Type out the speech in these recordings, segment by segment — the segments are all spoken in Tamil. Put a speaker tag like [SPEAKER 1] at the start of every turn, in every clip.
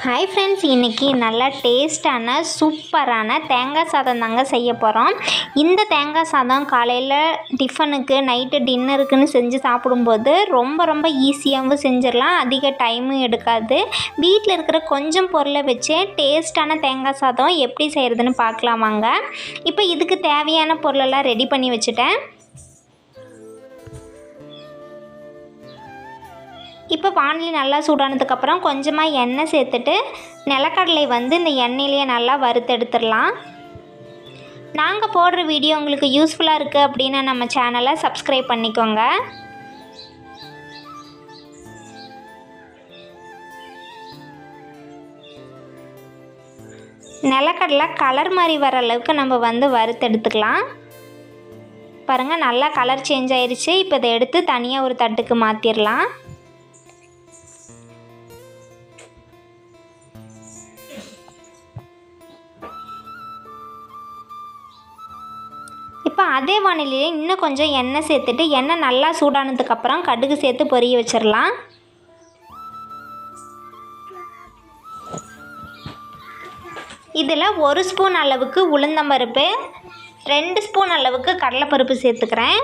[SPEAKER 1] ஹாய் ஃப்ரெண்ட்ஸ், இன்றைக்கி நல்லா டேஸ்டான சூப்பரான தேங்காய் சாதம் தாங்க செய்ய போகிறோம். இந்த தேங்காய் சாதம் காலையில் டிஃபனுக்கு, நைட்டு டின்னருக்குன்னு செஞ்சு சாப்பிடும்போது ரொம்ப ஈஸியாகவும் செஞ்சிடலாம். அதிக டைமும் எடுக்காது. வீட்டில் இருக்கிற கொஞ்சம் பொருளை வச்சே டேஸ்டான தேங்காய் சாதம் எப்படி செய்கிறதுன்னு பார்க்கலாம் வாங்க. இப்போ இதுக்கு தேவையான பொருளெல்லாம் ரெடி பண்ணி வச்சுட்டேன். இப்போ வானலி நல்லா சூடானதுக்கப்புறம் கொஞ்சமாக எண்ணெய் சேர்த்துட்டு நிலக்கடலை இந்த எண்ணெயிலேயே நல்லா வறுத்தெடுத்துடலாம். நாங்கள் போடுற வீடியோ உங்களுக்கு யூஸ்ஃபுல்லாக இருக்குது அப்படின்னா நம்ம சேனலை சப்ஸ்கிரைப் பண்ணிக்கோங்க. நிலக்கடலை கலர் மாதிரி வர அளவுக்கு நம்ம வறுத்தெடுத்துக்கலாம். பாருங்கள், நல்லா கலர் சேஞ்ச் ஆயிடுச்சு. இப்போ இதை எடுத்து தனியாக ஒரு தட்டுக்கு மாற்றிடலாம். இப்போ அதே வானிலையே இன்னும் கொஞ்சம் எண்ணெய் சேர்த்துட்டு எண்ணெய் நல்லா சூடானதுக்கப்புறம் கடுகு சேர்த்து பொரிய வச்சிடலாம். இதில் 1 ஸ்பூன் அளவுக்கு உளுந்தம்பருப்பு, 2 ஸ்பூன் அளவுக்கு கடலைப்பருப்பு சேர்த்துக்கிறேன்.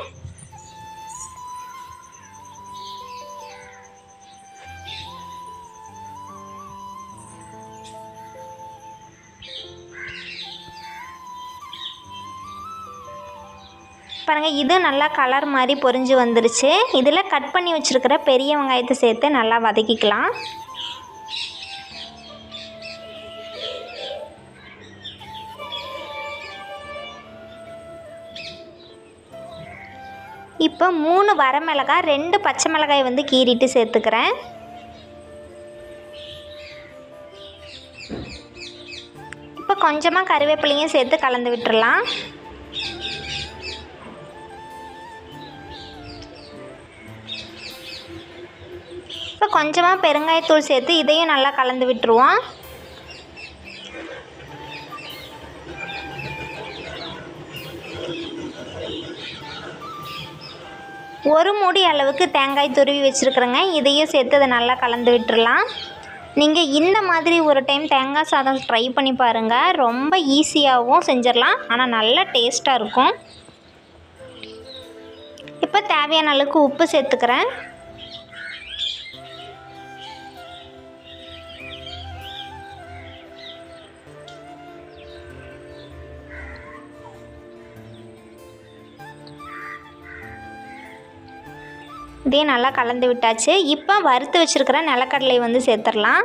[SPEAKER 1] பாருங்கள், இது நல்லா கலர் மாதிரி பொரிஞ்சு வந்துருச்சு. இதில் கட் பண்ணி வச்சுருக்கிற பெரிய வெங்காயத்தை சேர்த்து நல்லா வதக்கிக்கலாம். இப்போ 3 வரமிளகாய், 2 பச்சை மிளகாய் கீறிட்டு சேர்த்துக்கிறேன். இப்போ கொஞ்சமாக கருவேப்பிலையும் சேர்த்து கலந்து விட்டுறலாம். இப்போ கொஞ்சமாக பெருங்காயத்தூள் சேர்த்து இதையும் நல்லா கலந்து விட்டுருவோம். ஒரு மூடி அளவுக்கு தேங்காய் துருவி வச்சுருக்குறேங்க. இதையும் சேர்த்து அதை நல்லா கலந்து விட்டுடலாம். நீங்கள் இந்த மாதிரி ஒரு டைம் தேங்காய் சாதம் ட்ரை பண்ணி பாருங்கள். ரொம்ப ஈஸியாகவும் செஞ்சிடலாம், ஆனால் நல்லா டேஸ்ட்டாக இருக்கும். இப்போ தேவையான அளவுக்கு உப்பு சேர்த்துக்கிறேன். இதையும் நல்லா கலந்து விட்டாச்சு. இப்போ வறுத்து வச்சுருக்கிற நிலக்கடலை சேர்த்துடலாம்.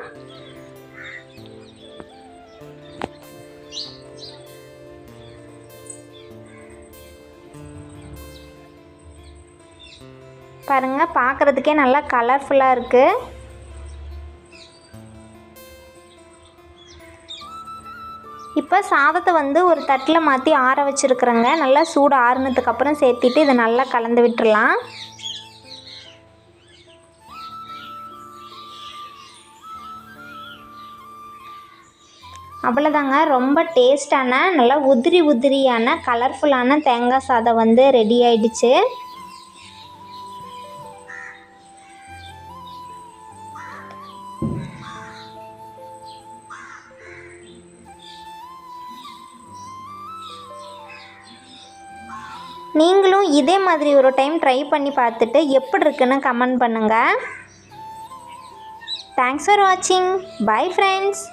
[SPEAKER 1] பாருங்கள், பார்க்குறதுக்கே நல்லா கலர்ஃபுல்லாக இருக்குது. இப்போ சாதத்தை ஒரு தட்டில் மாற்றி ஆற வச்சுருக்குறேங்க. நல்லா சூடு ஆறுனதுக்கப்புறம் சேர்த்திட்டு இதை நல்லா கலந்து விட்டுடலாம். அவ்வளோதாங்க, ரொம்ப டேஸ்டான நல்லா உதிரியான கலர்ஃபுல்லான தேங்காய் சாதம் ரெடி ஆயிடுச்சு. நீங்களும் இதே மாதிரி ஒரு டைம் ட்ரை பண்ணி பார்த்துட்டு எப்படி இருக்குன்னு கமெண்ட் பண்ணுங்கள். தேங்க்ஸ் ஃபார் வாட்சிங். Bye friends.